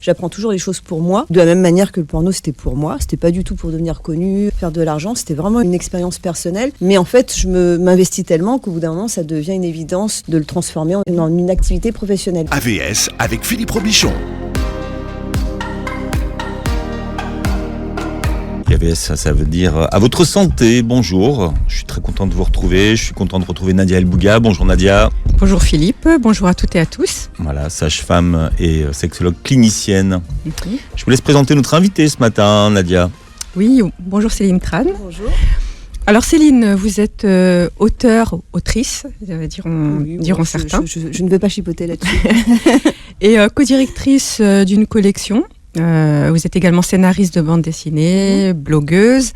j'apprends toujours les choses pour moi, de la même manière que le porno c'était pour moi, c'était pas du tout pour devenir connu, faire de l'argent, c'était vraiment une expérience personnelle. Mais en fait, je m'investis tellement qu'au bout d'un moment, ça devient une évidence de le transformer en une activité professionnelle. AVS avec Philippe Robichon. AVS, ça veut dire à votre santé, bonjour. Je suis très content de vous retrouver. Je suis content de retrouver Nadia El Bouga. Bonjour Nadia. Bonjour Philippe, bonjour à toutes et à tous. Voilà, sage-femme et sexologue clinicienne. Je vous laisse présenter notre invitée ce matin, Nadia. Oui, bonjour Céline Tran. Bonjour. Alors Céline, vous êtes autrice, diront certains. Je ne veux pas chipoter là-dessus. Et co-directrice d'une collection. Vous êtes également scénariste de bande dessinée, blogueuse,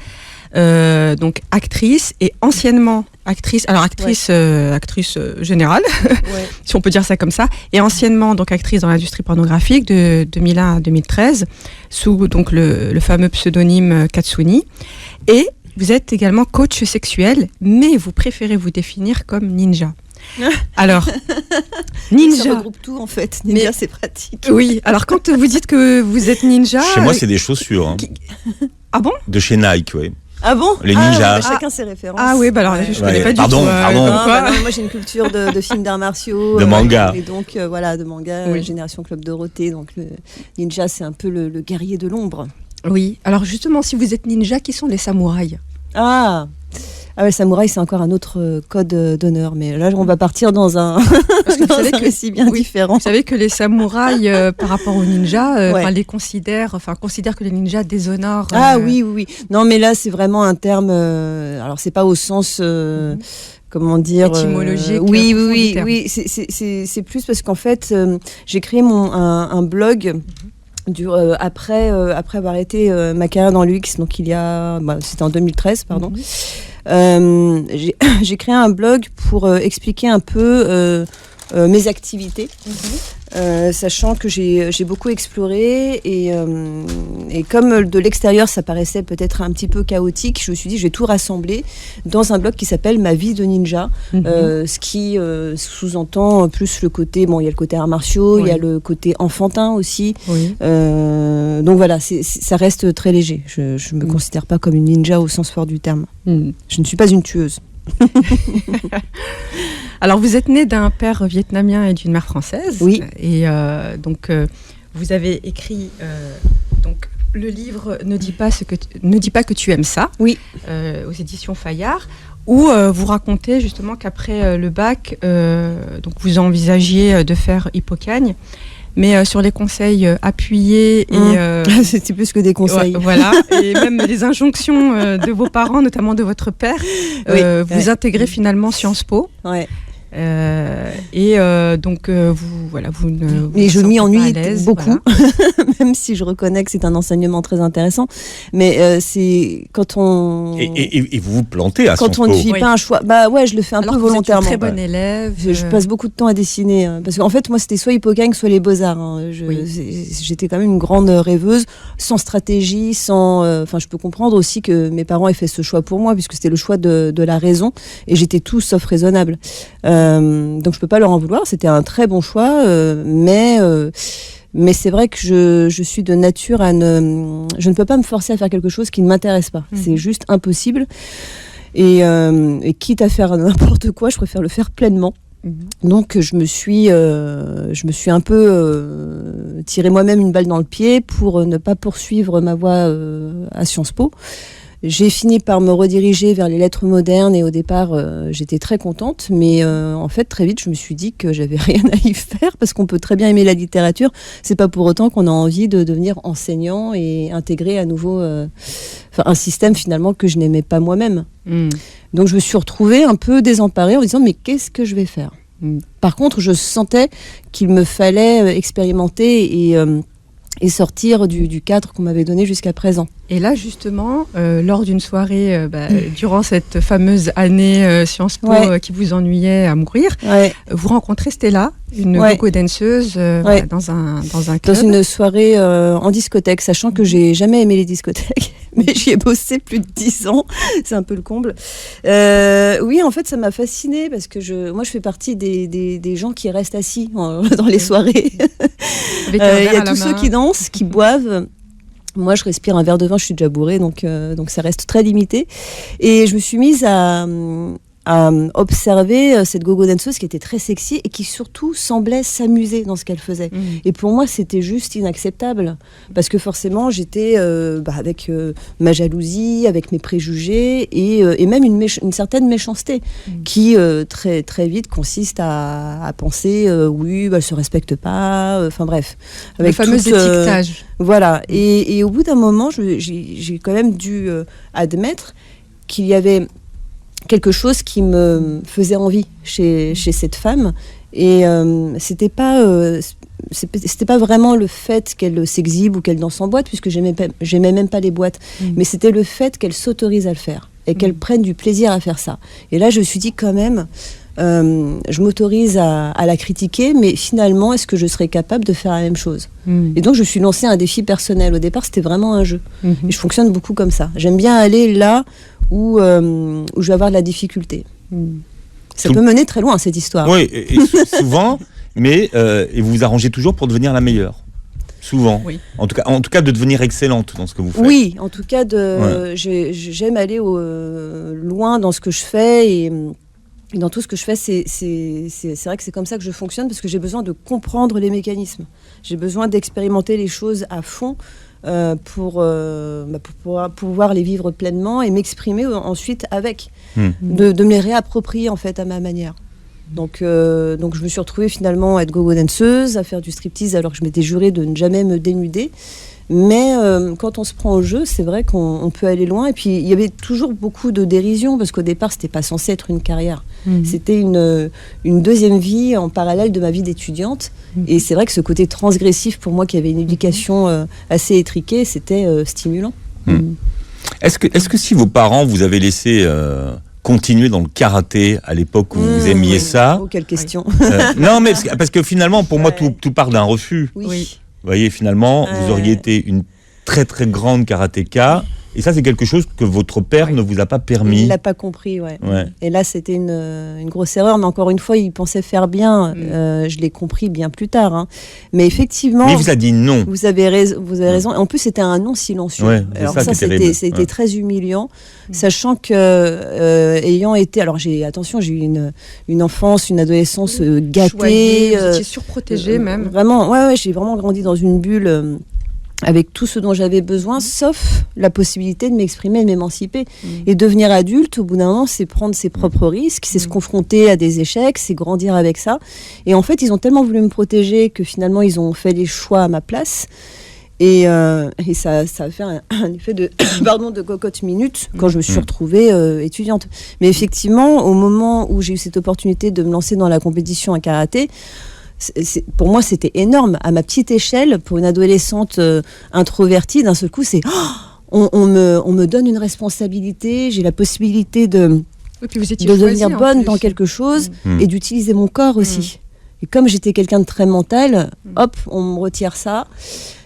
donc actrice et anciennement actrice. Alors actrice générale, si on peut dire ça comme ça, et anciennement donc actrice dans l'industrie pornographique de 2001 à 2013 sous donc le fameux pseudonyme Katsuni. Et vous êtes également coach sexuel, mais vous préférez vous définir comme ninja. Alors, ninja. Ça regroupe tout en fait. Ninja, c'est pratique. Oui, alors quand vous dites que vous êtes ninja. Chez moi, c'est des chaussures. Hein. Ah bon ? De chez Nike, oui. Ah bon ? Les ninjas. Chacun ses références. Ah oui, bah alors je connais pas du tout. Pardon. Moi j'ai une culture de films d'arts martiaux. De manga. Et donc de manga, Génération Club Dorothée. Donc le ninja, c'est un peu le guerrier de l'ombre. Oui, alors justement, si vous êtes ninja, qui sont les samouraïs ? Ah ouais, samouraï, c'est encore un autre code d'honneur. Mais là, on va partir dans un parce que vous savez que récit bien différent. Vous savez que les samouraïs, par rapport aux ninjas, les considèrent que les ninjas déshonorent. Oui. Non, mais là, c'est vraiment un terme. Alors, c'est pas au sens. Comment dire, étymologique. Oui. C'est plus parce qu'en fait, j'ai créé un blog. Après avoir arrêté ma carrière dans l'UX, donc c'était en 2013, pardon. J'ai créé un blog pour expliquer un peu mes activités, sachant que j'ai beaucoup exploré et comme de l'extérieur ça paraissait peut-être un petit peu chaotique, je me suis dit je vais tout rassembler dans un blog qui s'appelle Ma vie de ninja, ce qui sous-entend plus le côté, il y a le côté arts martiaux, il y a le côté enfantin aussi, donc voilà, ça reste très léger, je me considère pas comme une ninja au sens fort du terme, je ne suis pas une tueuse. Alors, vous êtes né d'un père vietnamien et d'une mère française. Oui. Et donc, vous avez écrit donc le livre Ne dis pas que tu aimes ça. Oui. Aux éditions Fayard, où vous racontez justement qu'après le bac, donc vous envisagiez de faire Hippocagne. Mais sur les conseils appuyés et c'était plus que des conseils. Voilà, et même les injonctions de vos parents, notamment de votre père, vous intégrez finalement Sciences Po. Ouais. Donc vous ne. Mais je m'y ennuie beaucoup, même si je reconnais que c'est un enseignement très intéressant. Mais c'est quand on. Et vous vous plantez à Sciences Po. Quand on ne fait pas un choix, je le fais un peu volontairement. Vous êtes une très bonne élève. Je passe beaucoup de temps à dessiner, parce qu'en fait moi c'était soit Hippocagne, soit les Beaux-Arts. J'étais quand même une grande rêveuse, sans stratégie, je peux comprendre aussi que mes parents aient fait ce choix pour moi, puisque c'était le choix de la raison, et j'étais tout sauf raisonnable. Donc je peux pas leur en vouloir, c'était un très bon choix, mais c'est vrai que je suis de nature je ne peux pas me forcer à faire quelque chose qui ne m'intéresse pas. C'est juste impossible. Et quitte à faire n'importe quoi, je préfère le faire pleinement. Donc je me suis un peu tiré moi-même une balle dans le pied pour ne pas poursuivre ma voie à Sciences Po. J'ai fini par me rediriger vers les lettres modernes et au départ j'étais très contente, mais en fait très vite je me suis dit que j'avais rien à y faire, parce qu'on peut très bien aimer la littérature, c'est pas pour autant qu'on a envie de devenir enseignant et intégrer à nouveau un système finalement que je n'aimais pas moi-même. Donc je me suis retrouvée un peu désemparée en me disant mais qu'est-ce que je vais faire ? Par contre je sentais qu'il me fallait expérimenter et sortir du cadre qu'on m'avait donné jusqu'à présent. Et là, justement, lors d'une soirée, durant cette fameuse année Sciences Po qui vous ennuyait à mourir, vous rencontrez Stella, une go-go-danseuse dans un club. Dans une soirée en discothèque, sachant que j'ai jamais aimé les discothèques. mais j'y ai bossé plus de 10 ans. C'est un peu le comble. Oui, en fait, ça m'a fascinée parce que moi, je fais partie des gens qui restent assis dans les soirées. Il y a tous ceux qui dansent, qui boivent. Moi, je respire un verre de vin, je suis déjà bourrée, donc ça reste très limité. Et je me suis mise à observer cette gogo danseuse qui était très sexy et qui surtout semblait s'amuser dans ce qu'elle faisait. Et pour moi, c'était juste inacceptable parce que forcément, j'étais avec ma jalousie, avec mes préjugés et même une certaine méchanceté qui très très vite consiste à penser oui, elle se respecte pas. Enfin bref, avec le fameux étiquetage. Voilà. Et au bout d'un moment, j'ai quand même dû admettre qu'il y avait quelque chose qui me faisait envie chez cette femme et c'était pas vraiment le fait qu'elle s'exhibe ou qu'elle danse en boîte puisque j'aimais même pas les boîtes, mais c'était le fait qu'elle s'autorise à le faire et qu'elle prenne du plaisir à faire ça. Et là je me suis dit quand même je m'autorise à la critiquer, mais finalement est-ce que je serais capable de faire la même chose? Et donc je me suis lancé un défi personnel. Au départ c'était vraiment un jeu et je fonctionne beaucoup comme ça. J'aime bien aller là où je vais avoir de la difficulté. Ça peut mener très loin, cette histoire. Oui, et souvent, mais et vous vous arrangez toujours pour devenir la meilleure. Souvent. Oui. En tout cas, de devenir excellente dans ce que vous faites. Oui, en tout cas, j'aime aller loin dans ce que je fais et dans tout ce que je fais, c'est vrai que c'est comme ça que je fonctionne parce que j'ai besoin de comprendre les mécanismes. J'ai besoin d'expérimenter les choses à fond pour pouvoir les vivre pleinement et m'exprimer ensuite avec, de me les réapproprier en fait à ma manière. Donc je me suis retrouvée finalement à être gogo danseuse, à faire du striptease alors que je m'étais jurée de ne jamais me dénuder. Mais quand on se prend au jeu, c'est vrai qu'on peut aller loin. Et puis il y avait toujours beaucoup de dérision parce qu'au départ, c'était pas censé être une carrière. C'était une deuxième vie en parallèle de ma vie d'étudiante. Et c'est vrai que ce côté transgressif pour moi, qui avait une éducation assez étriquée, c'était stimulant. Est-ce que si vos parents vous avaient laissé continuer dans le karaté à l'époque où vous aimiez ça? Oh, quelle question. Non, mais parce que finalement, pour moi, tout part d'un refus. Oui. Vous voyez, finalement, vous auriez été une très très grande karatéka. Et ça, c'est quelque chose que votre père ne vous a pas permis. Il l'a pas compris, ouais. Et là, c'était une grosse erreur. Mais encore une fois, il pensait faire bien. Je l'ai compris bien plus tard. Hein. Mais effectivement... Mais il vous a dit non. Vous avez raison. En plus, c'était un non silencieux. Ouais, alors ça c'était très humiliant. Sachant que, ayant été... Alors, j'ai eu une enfance, une adolescence gâtée. Vous étiez surprotégée même. Vraiment, ouais, j'ai vraiment grandi dans une bulle... avec tout ce dont j'avais besoin, sauf la possibilité de m'exprimer et de m'émanciper. Et devenir adulte, au bout d'un moment, c'est prendre ses propres risques, c'est se confronter à des échecs, c'est grandir avec ça. Et en fait, ils ont tellement voulu me protéger que finalement, ils ont fait les choix à ma place. Et ça a fait un effet de cocotte minute quand je me suis retrouvée étudiante. Mais effectivement, au moment où j'ai eu cette opportunité de me lancer dans la compétition à karaté, pour moi, c'était énorme. À ma petite échelle, pour une adolescente introvertie, d'un seul coup, on me donne une responsabilité, j'ai la possibilité de devenir bonne dans quelque chose et d'utiliser mon corps aussi. Et comme j'étais quelqu'un de très mental, hop, on me retire ça.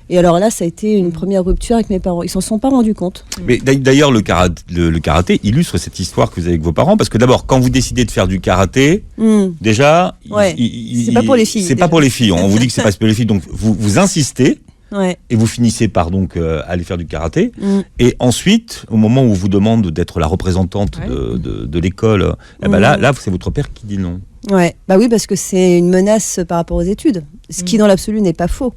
Et alors là, ça a été une première rupture avec mes parents. Ils s'en sont pas rendus compte. Mais d'ailleurs, le karaté illustre cette histoire que vous avez avec vos parents, parce que d'abord, quand vous décidez de faire du karaté, déjà, c'est pas pour les filles. C'est pas pour les filles. On vous dit que c'est pas pour les filles, donc vous insistez. Ouais. Et vous finissez par donc aller faire du karaté. Et ensuite, au moment où on vous demande d'être la représentante de l'école, là, c'est votre père qui dit non. Ouais, bah oui, parce que c'est une menace par rapport aux études, ce qui dans l'absolu n'est pas faux.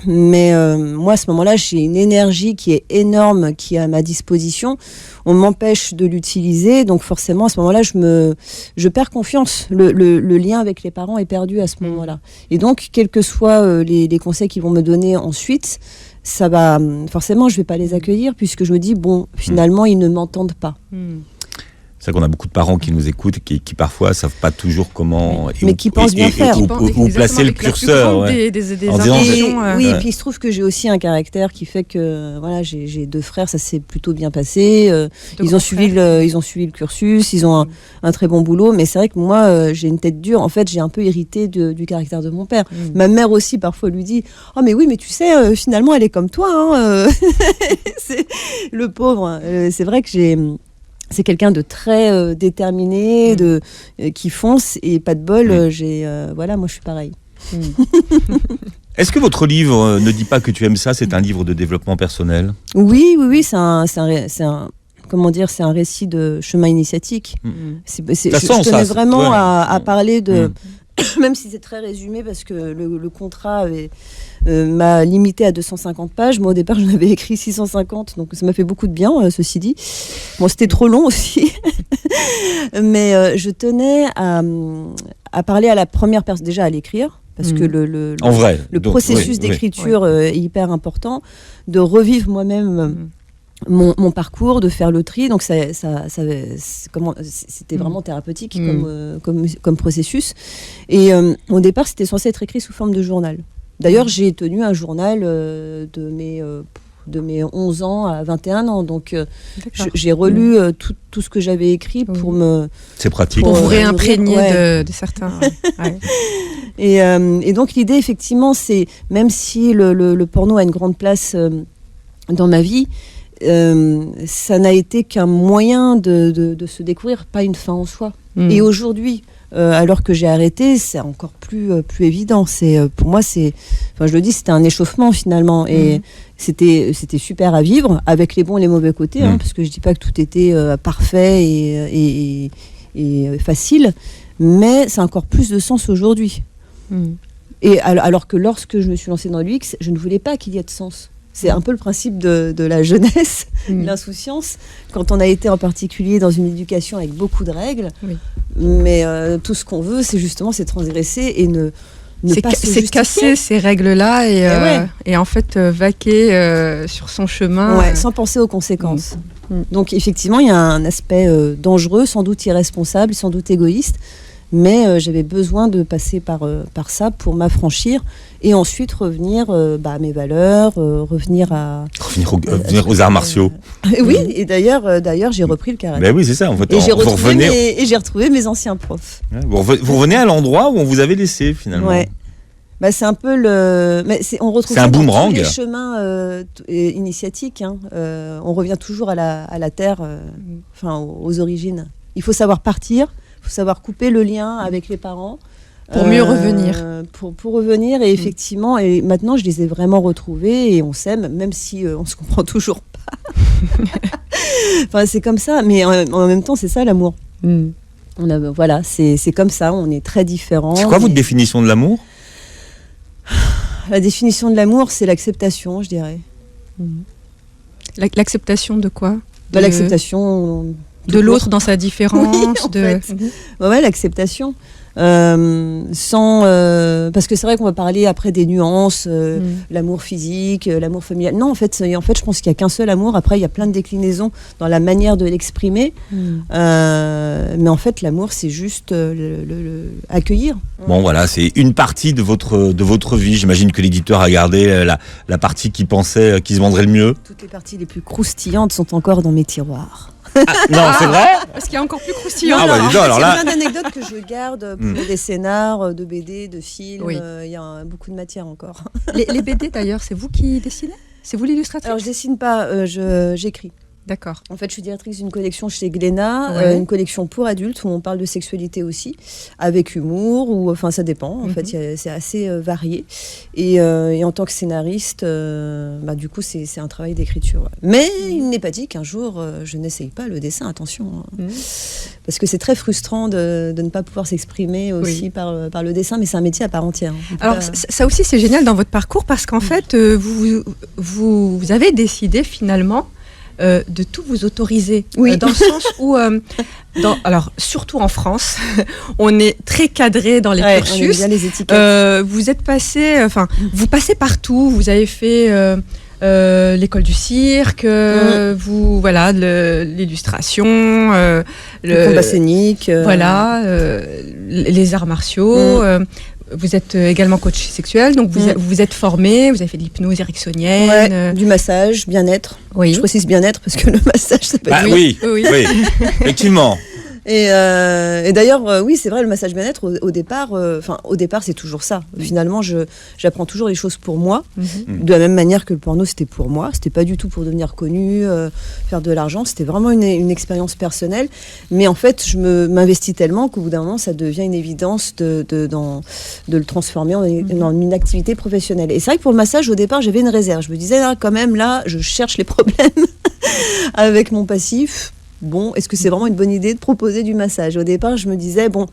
Mais moi, à ce moment-là, j'ai une énergie qui est énorme, qui est à ma disposition. On m'empêche de l'utiliser, donc forcément, à ce moment-là, je perds confiance. Le lien avec les parents est perdu à ce moment-là. Et donc, quels que soient les conseils qu'ils vont me donner ensuite, ça va forcément, je vais pas les accueillir puisque je me dis bon, finalement, ils ne m'entendent pas. C'est vrai qu'on a beaucoup de parents qui nous écoutent, qui parfois savent pas toujours comment... Mais qui pensent bien faire. Où placer le curseur. Des En disant, oui, et puis il se trouve que j'ai aussi un caractère qui fait que voilà, j'ai 2 frères, ça s'est plutôt bien passé. Ils ont suivi le cursus, ils ont un très bon boulot. Mais c'est vrai que moi, j'ai une tête dure. En fait, j'ai un peu hérité du caractère de mon père. Ma mère aussi, parfois, lui dit « Oh, mais oui, mais tu sais, finalement, elle est comme toi. Hein, c'est le pauvre. » C'est vrai que c'est quelqu'un de très déterminé, qui fonce, et pas de bol, moi je suis pareil. Est-ce que votre livre ne dit pas que tu aimes ça, c'est un livre de développement personnel? Oui, c'est un récit de chemin initiatique. Je tenais vraiment à parler de... Même si c'est très résumé, parce que le contrat m'a limité à 250 pages. Moi, au départ, j'en avais écrit 650, donc ça m'a fait beaucoup de bien, ceci dit. Bon, c'était trop long aussi. Mais je tenais à parler à la première personne, déjà à l'écrire, parce que le processus d'écriture est hyper important, de revivre moi-même... Mon parcours, de faire le tri, donc c'était vraiment thérapeutique comme processus. Et au départ, c'était censé être écrit sous forme de journal. D'ailleurs, j'ai tenu un journal de mes 11 ans à 21 ans, donc j'ai relu tout ce que j'avais écrit pour me... C'est pratique. Pour vous réimprégner de certains... Et donc l'idée, effectivement, c'est, même si le porno a une grande place dans ma vie, ça n'a été qu'un moyen de se découvrir, pas une fin en soi. Et aujourd'hui, alors que j'ai arrêté, c'est encore plus évident. Pour moi, je le dis, c'était un échauffement finalement, et c'était super à vivre, avec les bons et les mauvais côtés, parce que je dis pas que tout était parfait et facile, mais ça a encore plus de sens aujourd'hui. Et alors que lorsque je me suis lancée dans l'UX, je ne voulais pas qu'il y ait de sens. C'est un peu le principe de la jeunesse, l'insouciance, quand on a été en particulier dans une éducation avec beaucoup de règles. Mais tout ce qu'on veut, c'est transgresser et ne pas se justifier. C'est casser ces règles-là et en fait vaquer sur son chemin. Sans penser aux conséquences. Donc effectivement, il y a un aspect dangereux, sans doute irresponsable, sans doute égoïste. Mais j'avais besoin de passer par ça pour m'affranchir et ensuite revenir à mes valeurs, revenir aux arts martiaux. Oui, et d'ailleurs j'ai repris le karaté. Ben oui, c'est ça. En fait, et j'ai retrouvé mes anciens profs. Vous revenez à l'endroit où on vous avait laissé finalement. Ouais. C'est un peu on retrouve un boomerang. Tous les chemins initiatiques. On revient toujours à la terre, aux origines. Il faut savoir partir. Il faut savoir couper le lien avec les parents. Pour mieux revenir. Pour revenir, et effectivement, et maintenant je les ai vraiment retrouvés et on s'aime, même si on se comprend toujours pas. C'est comme ça, mais en même temps, c'est ça l'amour. C'est comme ça, on est très différents. C'est quoi votre définition de l'amour? La définition de l'amour, c'est l'acceptation, je dirais. L'acceptation de quoi? L'acceptation... De l'autre dans sa différence. L'acceptation. Parce que c'est vrai qu'on va parler après des nuances, l'amour physique, l'amour familial. Non, en fait, je pense qu'il n'y a qu'un seul amour. Après, il y a plein de déclinaisons dans la manière de l'exprimer. Mais en fait, l'amour, c'est juste accueillir. Bon, voilà, c'est une partie de votre vie. J'imagine que l'éditeur a gardé la partie qui pensait qui se vendrait le mieux. Toutes les parties les plus croustillantes sont encore dans mes tiroirs. Non, c'est vrai? Parce qu'il y a encore plus croustillant. Il y a plein d'anecdotes que je garde pour des scénars, de BD, de films. Il y a beaucoup de matière encore. Les BD d'ailleurs, c'est vous qui dessinez? C'est vous l'illustratrice? Alors je dessine pas, j'écris. D'accord. En fait, je suis directrice d'une collection chez Glénat, une collection pour adultes où on parle de sexualité aussi, avec humour, ça dépend. En fait, c'est assez varié. Et en tant que scénariste, du coup, c'est un travail d'écriture. Ouais. Mais il n'est pas dit qu'un jour, je n'essaye pas le dessin, attention. Parce que c'est très frustrant de ne pas pouvoir s'exprimer aussi par le dessin, mais c'est un métier à part entière. Alors, ça aussi, c'est génial dans votre parcours, parce qu'en fait, vous avez décidé finalement de tout vous autoriser, dans le sens où, alors surtout en France, on est très cadré dans les cursus. On aime bien les étiquettes. Vous êtes passé, vous passez partout. Vous avez fait l'école du cirque, vous voilà l'illustration, le combat scénique, voilà, les arts martiaux. Vous êtes également coach sexuel, donc vous êtes formé, vous avez fait de l'hypnose ericksonienne, du massage, bien-être. Oui. Je précise bien-être parce que le massage, ça peut être... Oui, effectivement. Et d'ailleurs, oui, c'est vrai, le massage bien-être, au départ, c'est toujours ça. Finalement, j'apprends toujours les choses pour moi, de la même manière que le porno, c'était pour moi. C'était pas du tout pour devenir connu, faire de l'argent. C'était vraiment une expérience personnelle. Mais en fait, je m'investis tellement qu'au bout d'un moment, ça devient une évidence de le transformer en une activité professionnelle. Et c'est vrai que pour le massage, au départ, j'avais une réserve. Je me disais, quand même, là, je cherche les problèmes avec mon passif. Bon, est-ce que c'est vraiment une bonne idée de proposer du massage ? Au départ, je me disais, bon,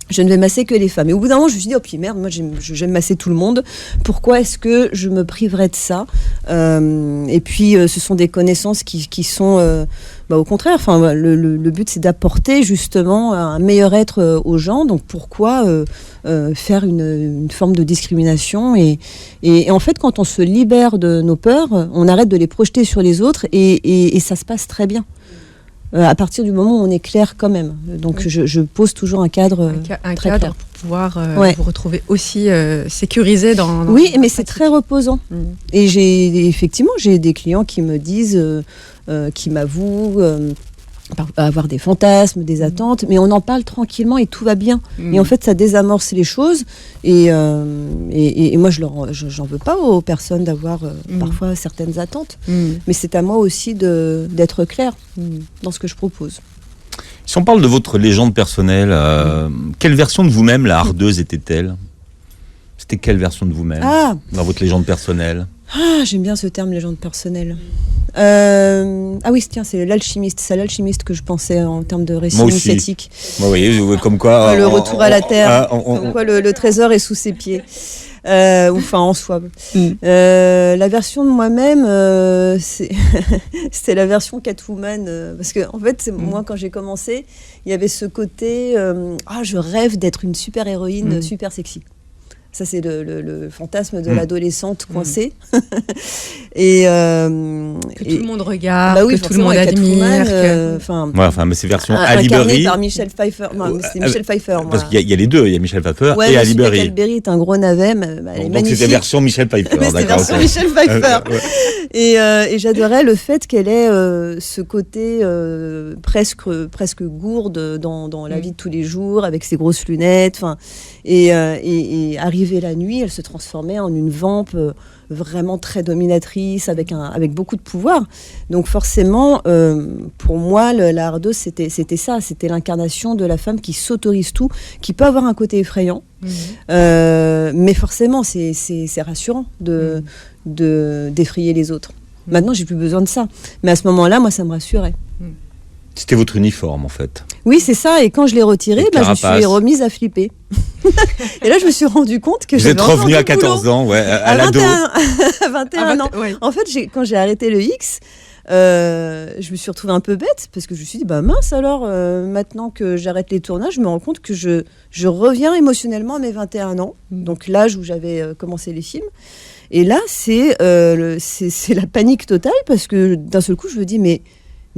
je ne vais masser que les femmes. Et au bout d'un moment, je me suis dit, oh puis merde, moi j'aime masser tout le monde. Pourquoi est-ce que je me priverais de ça ? Et puis, ce sont des connaissances qui sont, au contraire, le but c'est d'apporter justement un meilleur être aux gens. Donc pourquoi faire une forme de discrimination et en fait, quand on se libère de nos peurs, on arrête de les projeter sur les autres et ça se passe très bien. À partir du moment où on est clair quand même. Donc je pose toujours un cadre très clair. Pour pouvoir vous retrouver aussi sécurisé dans oui, mais c'est très reposant. Et j'ai des clients qui me disent, qui m'avouent avoir des fantasmes, des attentes, mais on en parle tranquillement et tout va bien. Et en fait, ça désamorce les choses. Et moi, j'en veux pas aux personnes d'avoir parfois certaines attentes. Mais c'est à moi aussi d'être clair dans ce que je propose. Si on parle de votre légende personnelle, quelle version de vous-même la hardeuse était-elle ? C'était quelle version de vous-même dans votre légende personnelle ? J'aime bien ce terme, légende personnelle. Oui, tiens, c'est l'alchimiste. C'est à l'alchimiste que je pensais en termes de récit initiatique. Moi, oui, comme quoi... le retour à la terre. Comme quoi le trésor est sous ses pieds. En soi. La version de moi-même, c'était la version Catwoman. Parce que, en fait, moi, quand j'ai commencé, il y avait ce côté je rêve d'être une super héroïne, super sexy. Ça, c'est le fantasme de l'adolescente coincée. Que tout le monde regarde, que tout le monde admire. Mais c'est version Ali Berry. Incarné par Michel Pfeiffer. Non, c'était Michel Pfeiffer. Parce qu'il y a les deux, il y a Michel Pfeiffer et Ali Berry. Ali Berry est un gros navet, elle est magnifique. C'était version Michel Pfeiffer. C'était version Michel Pfeiffer. Et j'adorais le fait qu'elle ait ce côté presque gourde dans la vie de tous les jours, avec ses grosses lunettes. Et arrivée la nuit, elle se transformait en une vampe vraiment très dominatrice, avec beaucoup de pouvoir. Donc forcément, pour moi, la hardeuse, c'était ça. C'était l'incarnation de la femme qui s'autorise tout, qui peut avoir un côté effrayant. Mais forcément, c'est rassurant d'effrayer les autres. Maintenant, j'ai plus besoin de ça. Mais à ce moment-là, moi, ça me rassurait. C'était votre uniforme, en fait. Oui, c'est ça. Et quand je l'ai retiré, je me suis remise à flipper. Et là, je me suis rendu compte que vous êtes revenu à 14 ans, à l'ado. À 21 ans. Ouais. En fait, quand j'ai arrêté le X, je me suis retrouvée un peu bête parce que je me suis dit, mince alors, maintenant que j'arrête les tournages, je me rends compte que je reviens émotionnellement à mes 21 ans, donc l'âge où j'avais commencé les films. Et là, c'est la panique totale parce que d'un seul coup, je me dis, mais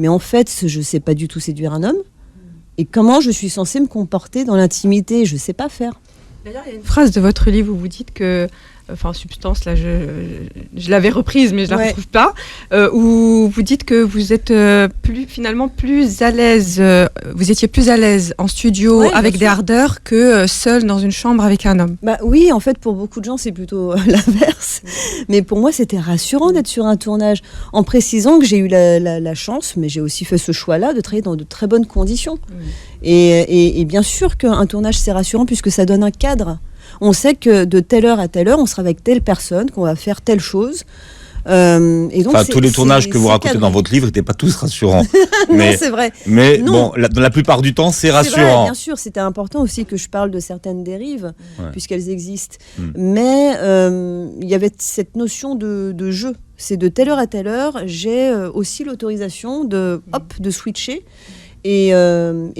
en fait, je ne sais pas du tout séduire un homme. Et comment je suis censée me comporter dans l'intimité ? Je ne sais pas faire. D'ailleurs, il y a une phrase de votre livre où vous dites que, Substance, là, je l'avais reprise, mais je ne la retrouve pas, où vous dites que vous êtes finalement plus à l'aise, vous étiez plus à l'aise en studio avec des hardeurs que seul dans une chambre avec un homme. Oui, en fait, pour beaucoup de gens, c'est plutôt l'inverse. Mais pour moi, c'était rassurant d'être sur un tournage, en précisant que j'ai eu la chance, mais j'ai aussi fait ce choix-là, de travailler dans de très bonnes conditions. Et bien sûr qu'un tournage, c'est rassurant puisque ça donne un cadre. On sait que de telle heure à telle heure, on sera avec telle personne, qu'on va faire telle chose. Et donc tous les tournages que vous racontez dans votre livre n'étaient pas tous rassurants. Non, c'est vrai. Mais dans la plupart du temps, c'est rassurant. Vrai, bien sûr, c'était important aussi que je parle de certaines dérives, puisqu'elles existent. Mais il y avait cette notion de jeu. C'est de telle heure à telle heure, j'ai aussi l'autorisation de switcher. Et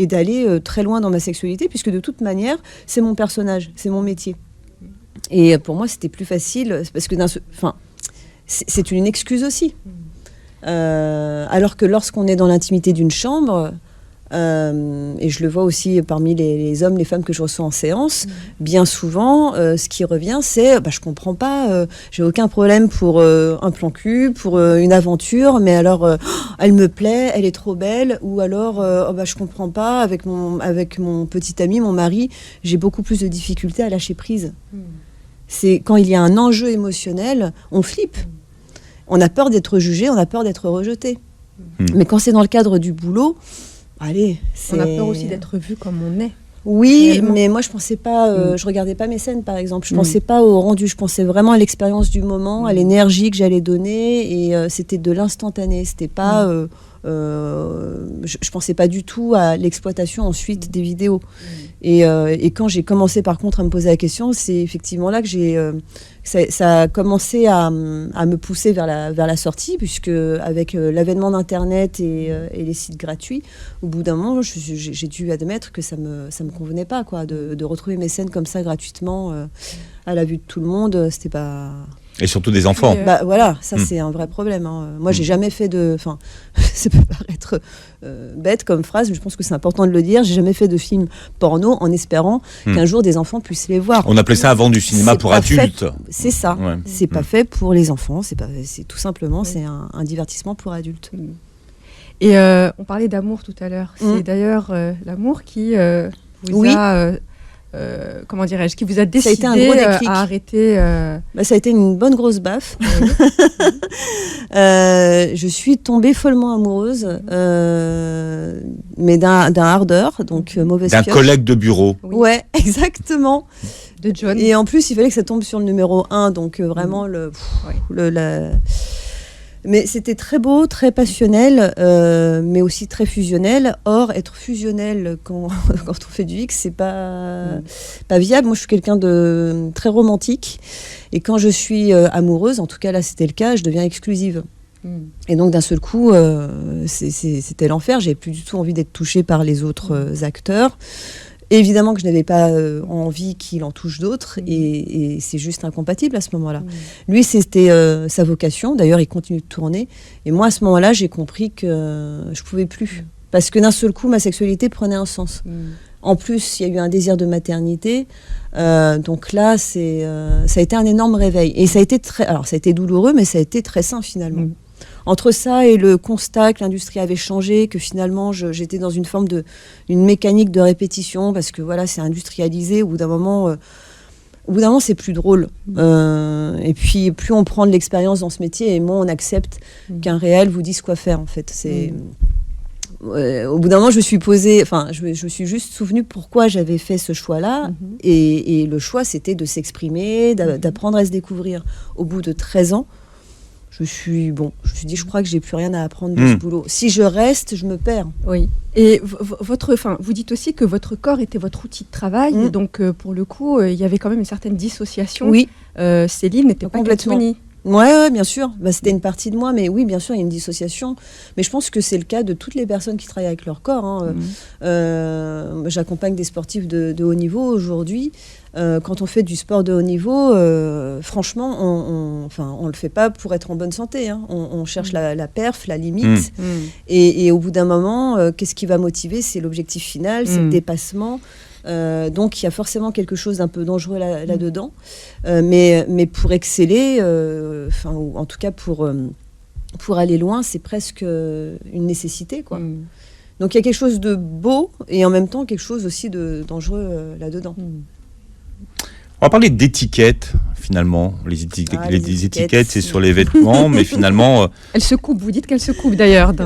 d'aller très loin dans ma sexualité, puisque de toute manière, c'est mon personnage, c'est mon métier. Et pour moi, c'était plus facile, parce que c'est une excuse aussi. Alors que lorsqu'on est dans l'intimité d'une chambre, et je le vois aussi parmi les hommes, les femmes que je reçois en séance, bien souvent, ce qui revient, c'est je comprends pas, j'ai aucun problème pour un plan cul, pour une aventure, mais alors elle me plaît, elle est trop belle, ou alors je comprends pas, avec mon petit ami, mon mari, j'ai beaucoup plus de difficultés à lâcher prise. C'est quand il y a un enjeu émotionnel, on flippe. On a peur d'être jugé, on a peur d'être rejeté. Mais quand c'est dans le cadre du boulot, allez, on a peur aussi d'être vu comme on est. Oui, réellement. Mais moi je pensais pas, je regardais pas mes scènes par exemple, je pensais pas au rendu, je pensais vraiment à l'expérience du moment, à l'énergie que j'allais donner, et c'était de l'instantané, c'était pas, je pensais pas du tout à l'exploitation ensuite des vidéos. Et quand j'ai commencé par contre à me poser la question, c'est effectivement là que ça a commencé à me pousser vers la sortie, puisque avec l'avènement d'Internet et les sites gratuits, au bout d'un moment, j'ai dû admettre que ça me convenait pas, quoi, de retrouver mes scènes comme ça gratuitement à la vue de tout le monde. C'était pas... Et surtout des enfants. Voilà, ça c'est un vrai problème. Hein. Moi, j'ai jamais fait de... Enfin, ça peut paraître bête comme phrase, mais je pense que c'est important de le dire. J'ai jamais fait de film porno en espérant qu'un jour des enfants puissent les voir. On appelait ça avant du cinéma pour adultes. C'est ça. Ouais. C'est pas fait pour les enfants. C'est tout simplement, c'est un divertissement pour adultes. Et on parlait d'amour tout à l'heure. C'est d'ailleurs l'amour qui vous a... comment dirais-je, qui vous a décidé à arrêter ça a été une bonne grosse baffe. Je suis tombée follement amoureuse, mais d'un hardeur, donc mauvaise pioche. D'un collègue de bureau. Oui. Ouais, exactement. De John. Et en plus, il fallait que ça tombe sur le numéro 1, donc vraiment Mais c'était très beau, très passionnel, mais aussi très fusionnel. Or, être fusionnel quand on fait du X, c'est pas viable. Moi, je suis quelqu'un de très romantique. Et quand je suis amoureuse, en tout cas là, c'était le cas, je deviens exclusive. Et donc, d'un seul coup, c'était l'enfer. J'avais plus du tout envie d'être touchée par les autres acteurs. Évidemment que je n'avais pas envie qu'il en touche d'autres, et c'est juste incompatible à ce moment-là. Lui, c'était sa vocation. D'ailleurs, il continue de tourner. Et moi, à ce moment-là, j'ai compris que je pouvais plus. Parce que d'un seul coup, ma sexualité prenait un sens. En plus, il y a eu un désir de maternité. Donc là, ça a été un énorme réveil. Et ça a été douloureux, mais ça a été très sain finalement. Entre ça et le constat que l'industrie avait changé, que finalement j'étais dans une forme d'une mécanique de répétition, parce que voilà, c'est industrialisé, au bout d'un moment c'est plus drôle. Et puis plus on prend de l'expérience dans ce métier, et moins on accepte qu'un réel vous dise quoi faire en fait. Au bout d'un moment, je me suis juste souvenue pourquoi j'avais fait ce choix-là, et le choix c'était de s'exprimer, d'apprendre à se découvrir. Au bout de 13 ans, je me suis dit, je crois que j'ai plus rien à apprendre de ce boulot. Si je reste, je me perds. Oui. Et vous dites aussi que votre corps était votre outil de travail. Donc, pour le coup, il y avait quand même une certaine dissociation. Oui. Céline n'était pas complètement. Ouais, bien sûr. C'était une partie de moi, mais oui, bien sûr, il y a une dissociation. Mais je pense que c'est le cas de toutes les personnes qui travaillent avec leur corps. Hein. J'accompagne des sportifs de haut niveau aujourd'hui. Quand on fait du sport de haut niveau, franchement, on le fait pas pour être en bonne santé. Hein. On cherche la perf, la limite. Et au bout d'un moment, qu'est-ce qui va motiver ? C'est l'objectif final, c'est le dépassement. Donc il y a forcément quelque chose d'un peu dangereux là-dedans. Mais pour exceller, ou en tout cas pour aller loin, c'est presque une nécessité, quoi. Donc il y a quelque chose de beau et en même temps quelque chose aussi de dangereux là-dedans. On va parler d'étiquettes, finalement. Les étiquettes, c'est sur les vêtements, mais finalement... Elle se coupe, vous dites qu'elle se coupe d'ailleurs dans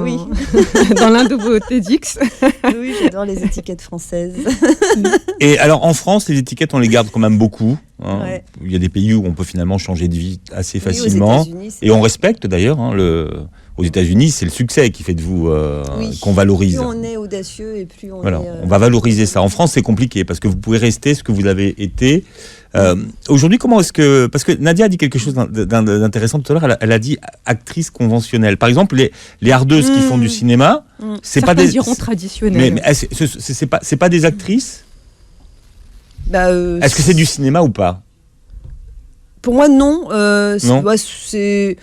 l'un de vos TEDx. Oui, j'adore les étiquettes françaises. Et alors, en France, les étiquettes, on les garde quand même beaucoup. Hein. Ouais. Il y a des pays où on peut finalement changer de vie assez facilement. Et on respecte d'ailleurs. Hein, aux États-Unis, c'est le succès qui fait de vous qu'on valorise. Plus on est audacieux et plus on voilà, est... on va valoriser ça. En France, c'est compliqué parce que vous pouvez rester ce que vous avez été. Aujourd'hui, comment est-ce que... Parce que Nadia a dit quelque chose d'intéressant tout à l'heure. Elle a dit actrice conventionnelle. Par exemple, les hardeuses qui font du cinéma, c'est pas des... diront traditionnels. Mais c'est pas des actrices. Est-ce que c'est du cinéma ou pas ? Pour moi, non. Non. C'est...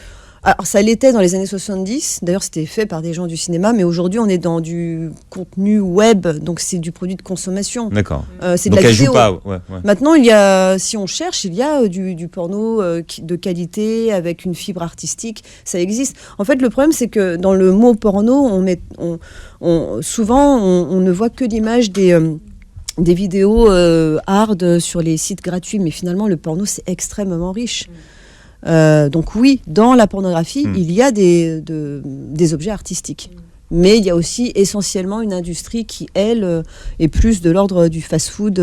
Alors, ça l'était dans les années 70. D'ailleurs, c'était fait par des gens du cinéma. Mais aujourd'hui, on est dans du contenu web. Donc, c'est du produit de consommation. D'accord. C'est de Donc la elle joue vidéo. pas. Ouais. Maintenant, si on cherche, il y a du porno de qualité, avec une fibre artistique. Ça existe. En fait, le problème, c'est que dans le mot porno, souvent, on ne voit que l'image des vidéos hard sur les sites gratuits. Mais finalement, le porno, c'est extrêmement riche. Donc oui, dans la pornographie, il y a des objets artistiques. Mais il y a aussi essentiellement une industrie qui, elle, est plus de l'ordre du fast-food,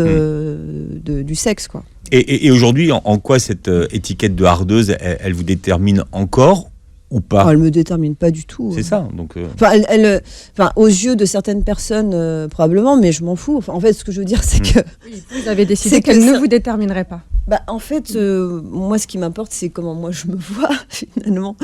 du sexe, quoi. Et aujourd'hui, en quoi cette étiquette de hardeuse, elle vous détermine encore ou pas? Elle me détermine pas du tout. C'est ça. Donc, Enfin, aux yeux de certaines personnes, probablement, mais je m'en fous. Enfin, en fait, ce que je veux dire, c'est que... Oui, vous avez décidé C'est que qu'elle ne ça- vous déterminerait pas. En fait, moi, ce qui m'importe, c'est comment moi je me vois, finalement.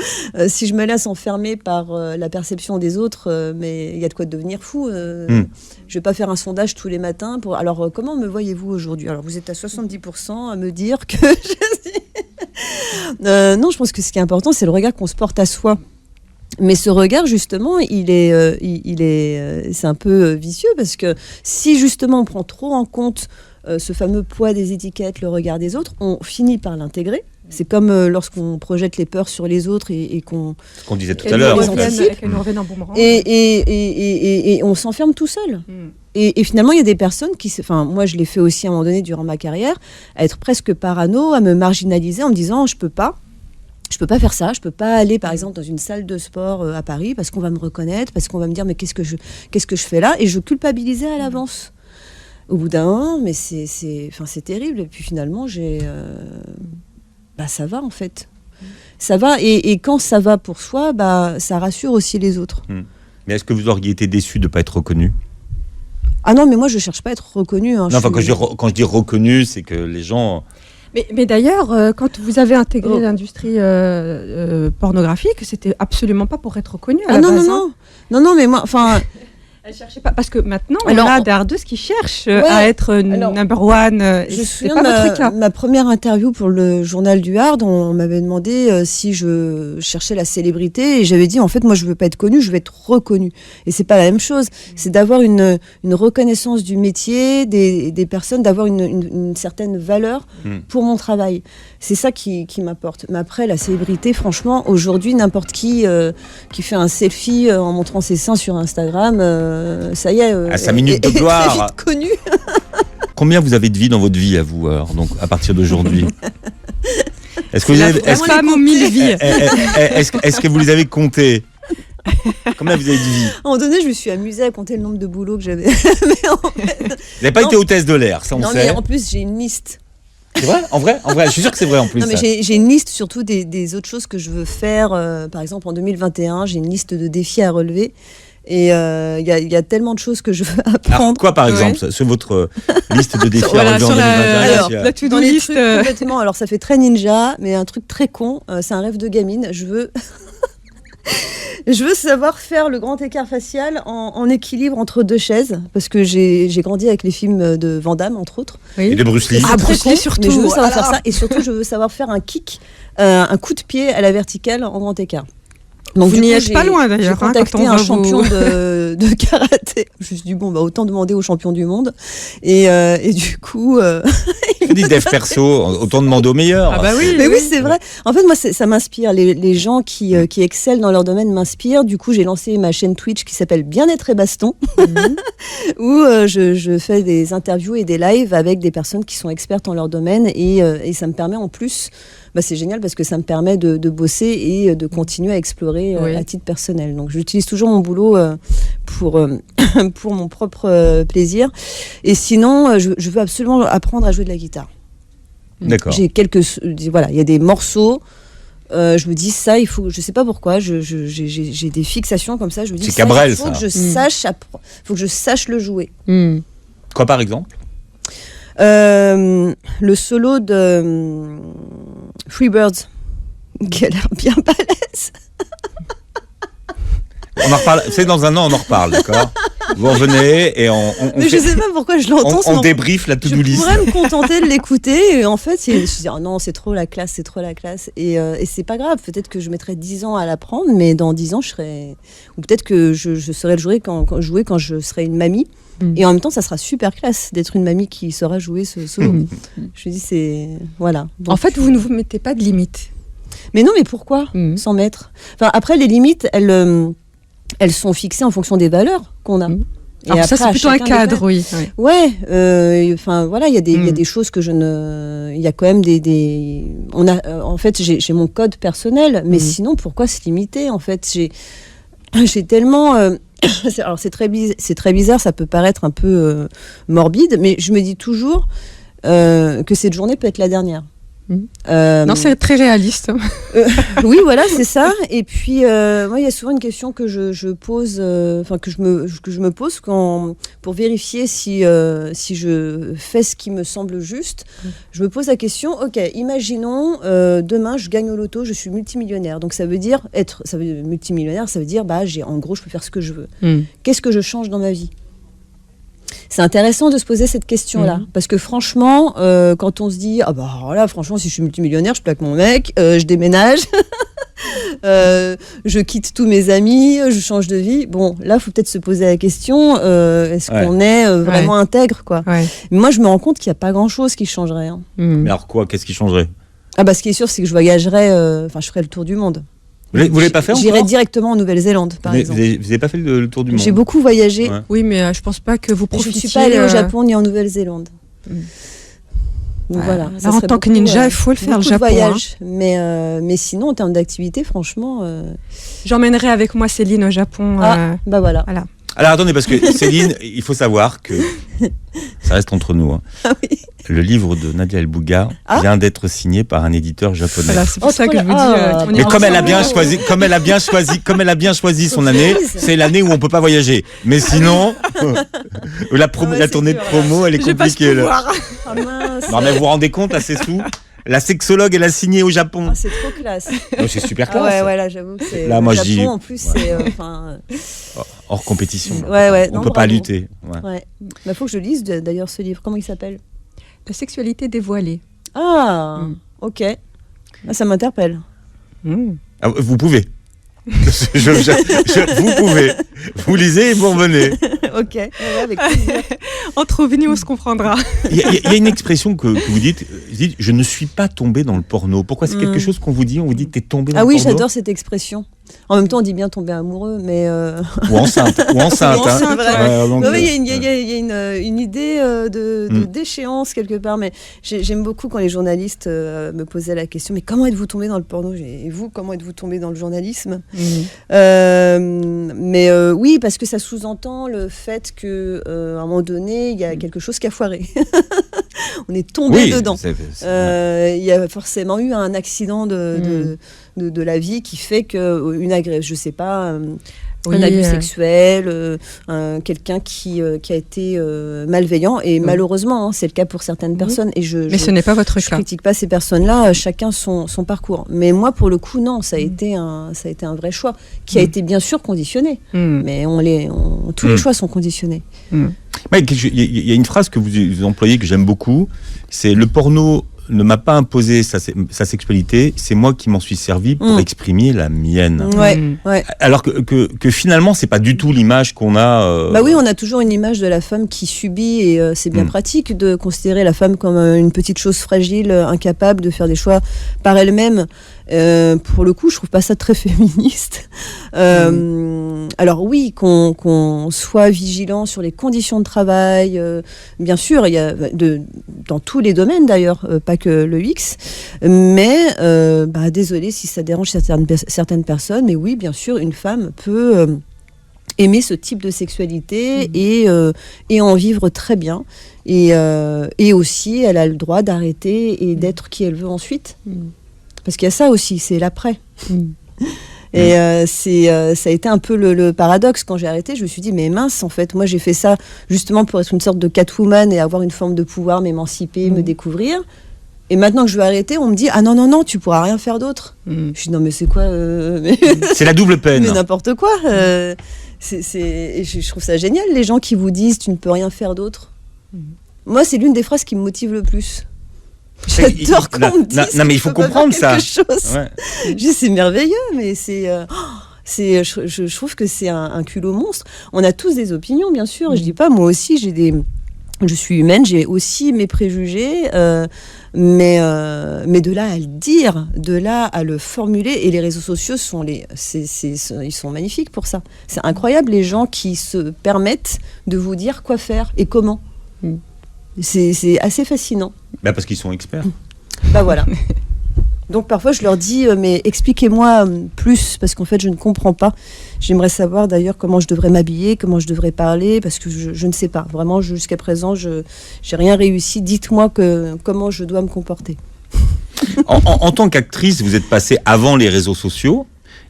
Si je me laisse enfermer par la perception des autres, mais il y a de quoi devenir fou. Je vais pas faire un sondage tous les matins pour... Alors, comment me voyez-vous aujourd'hui? Alors, vous êtes à 70% à me dire que je suis... Non, je pense que ce qui est important, c'est le regard qu'on se porte à soi. Mais ce regard, justement, c'est un peu vicieux, parce que si, justement, on prend trop en compte ce fameux poids des étiquettes, le regard des autres, on finit par l'intégrer. C'est comme lorsqu'on projette les peurs sur les autres et qu'on... ce qu'on disait tout à Qu'elle l'heure. nous en fait. revienne- qu'elle nous revienne en boomerang. Et on s'enferme tout seul. Et finalement, il y a des personnes qui... Enfin, moi, je l'ai fait aussi à un moment donné durant ma carrière, à être presque parano, à me marginaliser en me disant, je peux pas faire ça, je peux pas aller par exemple dans une salle de sport à Paris parce qu'on va me reconnaître, parce qu'on va me dire mais qu'est-ce que je fais là, et je culpabilisais à l'avance. Au bout d'un moment, mais c'est terrible. Et puis finalement, ça va en fait. Ça va, et quand ça va pour soi, ça rassure aussi les autres. Mais est-ce que vous auriez été déçu de ne pas être reconnu? Ah non, mais moi je cherche pas à être reconnue. Non, enfin, quand je dis reconnu, c'est que les gens... Mais d'ailleurs, quand vous avez intégré l'industrie pornographique, c'était absolument pas pour être reconnu à la base. Non, mais moi, enfin... Elle cherchait pas, parce que maintenant, Alors, on a des hardeuses qui cherchent ouais, à être number one. Je me C'est souviens pas votre cas. de ma première interview pour le journal du Hard. On m'avait demandé si je cherchais la célébrité, et j'avais dit en fait moi je veux pas être connue, je veux être reconnue. Et c'est pas la même chose. C'est d'avoir une reconnaissance du métier, des personnes, d'avoir une certaine valeur pour mon travail. C'est ça qui m'apporte. Mais après la célébrité, franchement, aujourd'hui n'importe qui fait un selfie en montrant ses seins sur Instagram, ça y est. À 5 minutes de est gloire. très vite connu. Combien vous avez de vie dans votre vie, à vous, alors, donc, à partir d'aujourd'hui? Est-ce que vous avez... La femme aux 1000 vies. Est-ce que vous les avez comptés? Combien vous avez de vie? À un moment donné, je me suis amusée à compter le nombre de boulots que j'avais. Mais en fait, Vous n'avez pas été hôtesse de l'air, ça on non, sait. mais en plus, j'ai une liste. C'est vrai? En vrai, je suis sûr que c'est vrai en plus. Non, mais ça. j'ai une liste surtout des autres choses que je veux faire. Par exemple, en 2021, j'ai une liste de défis à relever. Et il y a tellement de choses que je veux apprendre. Alors, quoi par exemple, sur votre liste de défis à Voilà, relever en sur 2021? Alors, il y a- la to-do Dans les list. trucs complètement. Alors, ça fait très ninja, mais un truc très con. C'est un rêve de gamine. Je veux. Je veux savoir faire le grand écart facial en équilibre entre deux chaises, parce que j'ai grandi avec les films de Van Damme, entre autres. Et de Bruce Lee. C'est Ah, très Bruce Lee con, surtout. mais je veux savoir Alors. faire ça, et surtout je veux savoir faire un kick, un coup de pied à la verticale en grand écart. Donc, Vous du n'y coup, êtes pas loin, d'ailleurs, J'ai hein, contacté quand on un va champion vous- de karaté. Je me suis dit autant demander au champion du monde. Et du coup, Je dis dev perso, autant demander au meilleur. Ah bah oui. mais oui, c'est vrai. En fait, moi, ça m'inspire. Les gens qui excellent dans leur domaine m'inspirent. Du coup, j'ai lancé ma chaîne Twitch qui s'appelle Bien-être et Baston, où je fais des interviews et des lives avec des personnes qui sont expertes en leur domaine. Et ça me permet en plus, c'est génial parce que ça me permet de bosser et de continuer à explorer Oui. à titre personnel. Donc, j'utilise toujours mon boulot pour mon propre plaisir. Et sinon, je veux absolument apprendre à jouer de la guitare. D'accord. J'ai voilà, il y a des morceaux. Je me dis ça, il faut. Je sais pas pourquoi. J'ai des fixations comme ça. Je me dis C'est ça, Cabrel, il faut ça. que je faut que je sache le jouer. Quoi par exemple? Le solo de Freebirds, qui a l'air bien balèze. On en reparle. C'est dans un an, on en reparle, d'accord? Vous revenez et on Mais je sais pas pourquoi je l'entends. on débriefe la to-do Je list. pourrais me contenter de l'écouter. Et en fait, je me dis, oh non, c'est trop la classe, c'est trop la classe. Et c'est pas grave. Peut-être que je mettrai 10 ans à l'apprendre, mais dans 10 ans, je serai. Ou peut-être que je saurai le jouer quand je serai une mamie. Et en même temps, ça sera super classe d'être une mamie qui saura jouer ce solo. Je me dis, c'est. Voilà. Donc, En fait, vous ne vous mettez pas de limites. mais non, mais pourquoi s'en mettre? Enfin, après, les limites, elles sont fixées en fonction des valeurs qu'on a. Et Alors ça, après, c'est à plutôt un chacun cadre, oui. Ouais, enfin voilà, il y a des choses que je ne, il y a quand même on a, en fait, j'ai mon code personnel, mais sinon, pourquoi se limiter? En fait, j'ai tellement, alors c'est très bizarre, ça peut paraître un peu morbide, mais je me dis toujours que cette journée peut être la dernière. Non, c'est très réaliste. Oui, voilà, c'est ça. Et puis, moi, il y a souvent une question que je pose, enfin que je me pose pour vérifier si je fais ce qui me semble juste. Je me pose la question. Ok, imaginons demain, je gagne au loto, je suis multimillionnaire. Donc ça veut dire multimillionnaire, ça veut dire en gros, je peux faire ce que je veux. Qu'est-ce que je change dans ma vie? C'est intéressant de se poser cette question-là, parce que franchement, quand on se dit ah bah là franchement si je suis multimillionnaire, je plaque mon mec, je déménage, je quitte tous mes amis, je change de vie. Bon, là faut peut-être se poser la question est-ce qu'on est vraiment intègre quoi. Mais moi je me rends compte qu'il n'y a pas grand-chose qui changerait. Hein. Mais alors quoi? Qu'est-ce qui changerait? Ah bah ce qui est sûr c'est que je voyagerais, je ferais le tour du monde. Vous l'avez pas fait encore? J'irais directement en Nouvelle-Zélande, par exemple. Vous n'avez pas fait le tour du monde? J'ai beaucoup voyagé. Ouais. Oui, mais je pense pas que vous Je ne profitiez. suis pas allée au Japon ni en Nouvelle-Zélande. Donc voilà. Ça Alors, en serait tant que beaucoup, ninja, il faut le faire, le beaucoup de Japon. voyages. Mais sinon, en termes d'activité, franchement. J'emmènerai avec moi Céline au Japon. Bah voilà. Voilà. Alors attendez, parce que Céline, il faut savoir que ça reste entre nous. Hein. Ah oui. Le livre de Nadia El Bouga vient d'être signé par un éditeur japonais. Voilà, c'est pour ça que je vous dis. on Mais est comme elle a ensemble. bien choisi son année, c'est l'année où on peut pas voyager. Mais sinon, la tournée de promo, elle est J'ai pas ce compliquée. Là. pouvoir. Ah mince. Non mais vous vous rendez compte, à ces sous, la sexologue, elle a signé au Japon. Ah, c'est trop classe. Oh, c'est super Ah classe. ouais, là, j'avoue que c'est. Là, moi, le je dis- Japon, en plus, c'est. Hors compétition. Ouais, On non, peut pas bravo. lutter. Ouais. Ouais. Bah, faut que je lise d'ailleurs ce livre. Comment il s'appelle? La sexualité dévoilée. Ah, ok. Ah, ça m'interpelle. Ah, vous pouvez. Vous pouvez. Vous lisez et vous revenez. Ok. Ouais, avec plaisir. Entre venus, on se comprendra. Il y a une expression que vous dites, je ne suis pas tombé dans le porno. Pourquoi? C'est quelque chose qu'on vous dit? On vous dit que t'es tombé dans Ah le oui, porno? j'adore cette expression. En même temps, on dit bien tomber amoureux, mais. Ou enceinte. Ou enceinte. Ou enceinte, hein. ouais. Donc, Il y a une idée de déchéance quelque part, mais j'aime beaucoup quand les journalistes me posaient la question, mais comment êtes-vous tombé dans le porno? Et vous, comment êtes-vous tombé dans le journalisme? Mais oui, parce que ça sous-entend le fait qu'à un moment donné, il y a quelque chose qui a foiré. On est tombé dedans. Il y a forcément eu un accident de la vie qui fait qu'une agression, je sais pas, un abus sexuel, quelqu'un qui a été malveillant, et malheureusement, hein, c'est le cas pour certaines personnes. Et Mais ce n'est pas votre je cas. critique pas ces personnes-là, chacun son parcours. Mais moi, pour le coup, non, ça a été un vrai choix qui a été bien sûr conditionné. Mais tous les choix sont conditionnés. Il y a une phrase que vous employez que j'aime beaucoup, c'est le porno ne m'a pas imposé sa sexualité, c'est moi qui m'en suis servi pour exprimer la mienne. Ouais. Alors que finalement, c'est pas du tout l'image qu'on a. Bah oui, on a toujours une image de la femme qui subit, et c'est bien pratique de considérer la femme comme une petite chose fragile, incapable de faire des choix par elle-même. Pour le coup, je trouve pas ça très féministe. Alors oui, qu'on soit vigilant sur les conditions de travail, bien sûr, il y a dans tous les domaines d'ailleurs, pas que le UX, mais désolé si ça dérange certaines personnes, mais oui, bien sûr, une femme peut aimer ce type de sexualité et en vivre très bien, et aussi elle a le droit d'arrêter et d'être qui elle veut ensuite. Parce qu'il y a ça aussi, c'est l'après. Et ça a été un peu le paradoxe. Quand j'ai arrêté, je me suis dit, mais mince, en fait, moi j'ai fait ça justement pour être une sorte de Catwoman et avoir une forme de pouvoir, m'émanciper, me découvrir. Et maintenant que je veux arrêter, on me dit, ah non, tu pourras rien faire d'autre. Je dis, non, mais c'est quoi C'est la double peine. Mais n'importe quoi. Et je trouve ça génial, les gens qui vous disent tu ne peux rien faire d'autre. Moi, c'est l'une des phrases qui me motive le plus. J'adore qu'on me dise. Non, mais il faut comprendre ça. Ouais. C'est merveilleux, mais je trouve que c'est un culot monstre. On a tous des opinions, bien sûr. Je dis pas, moi aussi, je suis humaine, j'ai aussi mes préjugés, mais de là à le dire, de là à le formuler, et les réseaux sociaux ils sont magnifiques pour ça. C'est incroyable, les gens qui se permettent de vous dire quoi faire et comment. C'est assez fascinant. Parce qu'ils sont experts. Voilà. Donc parfois je leur dis mais expliquez-moi plus, parce qu'en fait je ne comprends pas. J'aimerais savoir d'ailleurs comment je devrais m'habiller, comment je devrais parler, parce que je ne sais pas. Vraiment, jusqu'à présent, je n'ai rien réussi. Dites-moi comment je dois me comporter. En tant qu'actrice, vous êtes passée avant les réseaux sociaux.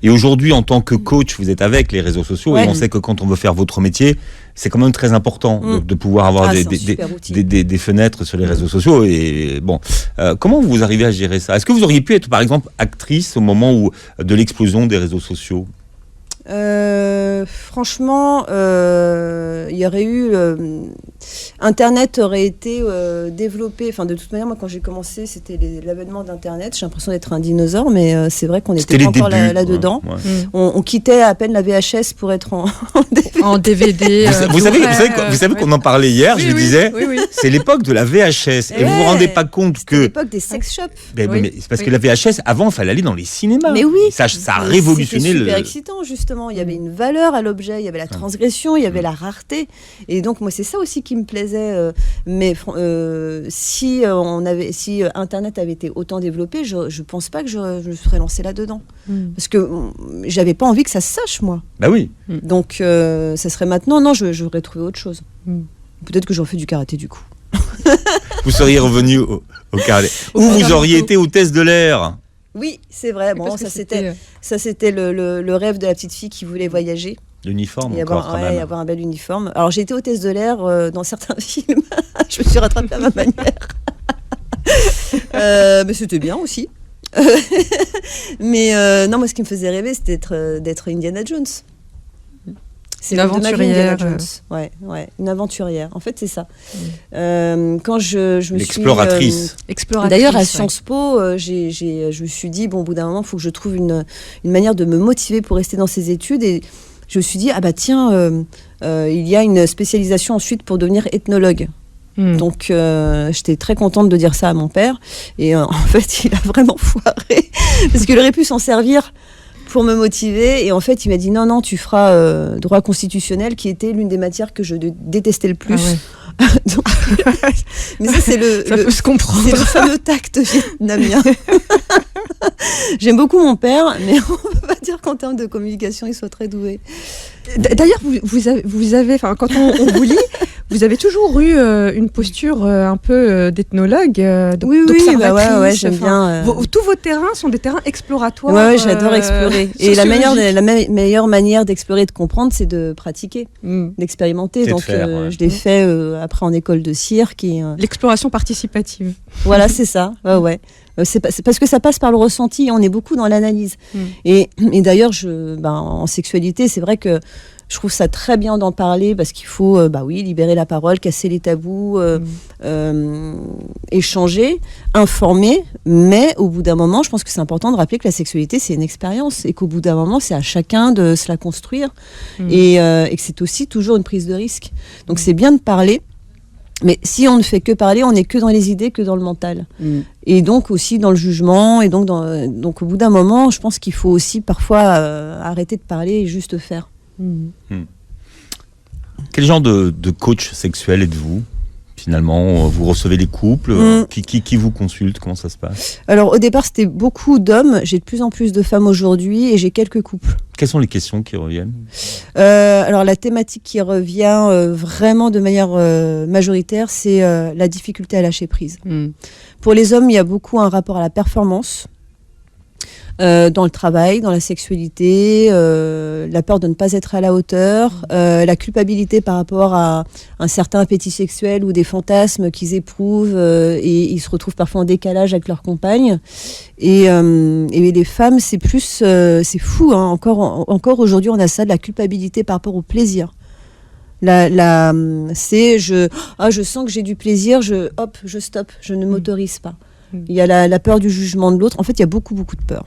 Et aujourd'hui, en tant que coach, vous êtes avec les réseaux sociaux. Et on sait que quand on veut faire votre métier, c'est quand même très important de pouvoir avoir des fenêtres sur les réseaux sociaux. Et bon, comment vous arrivez à gérer ça? Est-ce que vous auriez pu être, par exemple, actrice au moment de l'explosion des réseaux sociaux? Franchement, il y aurait eu Internet aurait été développé. Enfin, de toute manière, moi, quand j'ai commencé, c'était l'avènement d'Internet. J'ai l'impression d'être un dinosaure, mais c'est vrai qu'on n'était pas encore là-dedans. Ouais. On quittait à peine la VHS pour être en DVD. Vous savez qu'on en parlait hier. Je disais, c'est l'époque de la VHS. Et vous vous rendez pas compte que l'époque des sex shops. Mais c'est parce que la VHS, avant, il fallait aller dans les cinémas. Mais oui. Ça a révolutionné C'était super excitant, justement. Il y avait une valeur à l'objet, il y avait la transgression, il y avait la rareté. Et donc, moi, c'est ça aussi qui me plaisait. Mais si Internet avait été autant développé, je pense pas que je me serais lancée là-dedans. Parce que j'avais pas envie que ça se sache, moi. Bah oui. Donc, ça serait maintenant. Non, j'aurais trouvé autre chose. Peut-être que j'aurais fait du karaté, du coup. Vous seriez revenu au karaté. Ou vous auriez été hôtesse de l'air. Oui, c'est vrai. Bon, ça c'était le rêve de la petite fille qui voulait voyager. L'uniforme et encore, quand même. avoir un bel uniforme. Alors, j'ai été hôtesse de l'air dans certains films. Je me suis rattrapée à ma manière. Mais c'était bien aussi. Mais non, moi, ce qui me faisait rêver, c'était d'être Indiana Jones. C'est une aventurière. Ouais, une aventurière. En fait, c'est ça. Quand je me L'exploratrice. D'ailleurs, à Sciences Po, je me suis dit, bon, au bout d'un moment, il faut que je trouve une manière de me motiver pour rester dans ces études. Et je me suis dit, tiens, il y a une spécialisation ensuite pour devenir ethnologue. Donc, j'étais très contente de dire ça à mon père. Et en fait, il a vraiment foiré. Parce qu'il aurait pu s'en servir pour me motiver, et en fait il m'a dit non, tu feras droit constitutionnel, qui était l'une des matières que je détestais le plus. Donc, mais ça peut se comprendre. C'est le fameux tact vietnamien. J'aime beaucoup mon père, mais on peut pas dire qu'en termes de communication il soit très doué. D'ailleurs, vous avez, quand on vous lit, vous avez toujours eu une posture un peu d'ethnologue, d'observatrice. J'aime bien. Tous vos terrains sont des terrains exploratoires. Ouais, j'adore explorer. Et la meilleure manière d'explorer et de comprendre, c'est de pratiquer, d'expérimenter. Donc, je l'ai fait après en école de cirque. L'exploration participative. Voilà, c'est ça. Ouais. C'est parce que ça passe par le ressenti. On est beaucoup dans l'analyse. Et d'ailleurs, en sexualité, c'est vrai que je trouve ça très bien d'en parler, parce qu'il faut libérer la parole, casser les tabous, échanger, informer. Mais au bout d'un moment, je pense que c'est important de rappeler que la sexualité, c'est une expérience, et qu'au bout d'un moment, c'est à chacun de se la construire, et que c'est aussi toujours une prise de risque. Donc c'est bien de parler. Mais si on ne fait que parler, on n'est que dans les idées, que dans le mental. Et donc aussi dans le jugement. Et donc au bout d'un moment, je pense qu'il faut aussi parfois arrêter de parler et juste faire. Quel genre de coach sexuel êtes-vous, finalement? Vous recevez les couples qui vous consulte? Comment ça se passe? Alors, au départ, c'était beaucoup d'hommes. J'ai de plus en plus de femmes aujourd'hui, et j'ai quelques couples. Quelles sont les questions qui reviennent? Alors, la thématique qui revient vraiment de manière majoritaire, c'est la difficulté à lâcher prise. Pour les hommes, il y a beaucoup un rapport à la performance, dans le travail, dans la sexualité, la peur de ne pas être à la hauteur, la culpabilité par rapport à un certain appétit sexuel ou des fantasmes qu'ils éprouvent et ils se retrouvent parfois en décalage avec leur compagne. Et les femmes, c'est plus, c'est fou, hein, encore aujourd'hui, on a ça, de la culpabilité par rapport au plaisir. C'est je sens que j'ai du plaisir, je stoppe, je ne m'autorise pas. Il y a la peur du jugement de l'autre. En fait, il y a beaucoup de peur.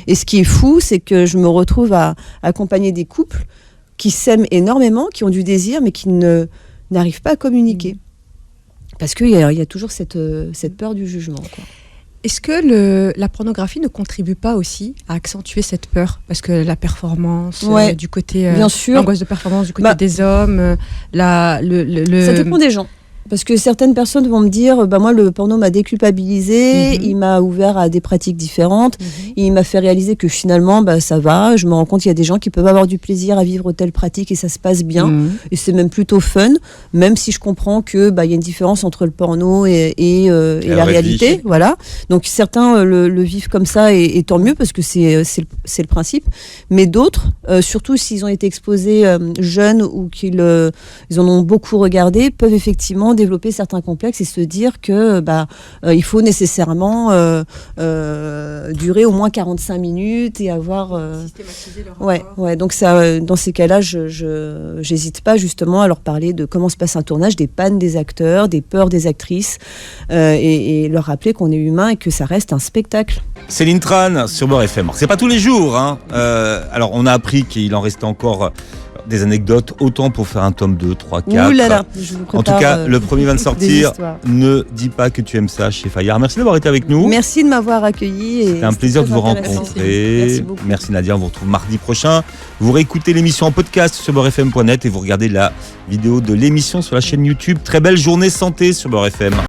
Et ce qui est fou, c'est que je me retrouve à accompagner des couples qui s'aiment énormément, qui ont du désir, mais qui n'arrivent pas à communiquer. Parce qu'il y a toujours cette peur du jugement, quoi. Est-ce que la pornographie ne contribue pas aussi à accentuer cette peur? Parce que la performance, du côté, bien sûr, l'angoisse de performance du côté des hommes, ça dépend des gens. Parce que certaines personnes vont me dire, moi le porno m'a déculpabilisé, il m'a ouvert à des pratiques différentes, il m'a fait réaliser que finalement ça va, je me rends compte qu'il y a des gens qui peuvent avoir du plaisir à vivre telle pratique et ça se passe bien, et c'est même plutôt fun, même si je comprends que y a une différence entre le porno et la réalité, voilà. Donc certains le vivent comme ça et tant mieux parce que c'est le principe, mais d'autres, surtout s'ils ont été exposés jeunes ou qu'ils en ont beaucoup regardé, peuvent effectivement développer certains complexes et se dire que il faut nécessairement durer au moins 45 minutes et avoir systématiser le rapport. Ouais, donc ça, dans ces cas-là, je j'hésite pas justement à leur parler de comment se passe un tournage, des pannes des acteurs, des peurs des actrices, et leur rappeler qu'on est humain et que ça reste un spectacle. Céline Tran sur Beurre FM. C'est pas tous les jours, hein. Alors on a appris qu'il en restait encore des anecdotes, autant pour faire un tome 2, 3, 4. Ouh là là, je vous prépare, en tout cas, le premier va de sortir. Ne dis pas que tu aimes ça chez Fayard. Merci d'avoir été avec nous. Merci de m'avoir accueilli. C'était un plaisir de vous rencontrer. Merci beaucoup. Merci Nadia, on vous retrouve mardi prochain. Vous réécoutez l'émission en podcast sur beurrefm.net et vous regardez la vidéo de l'émission sur la chaîne YouTube. Très belle journée santé sur Beurre FM.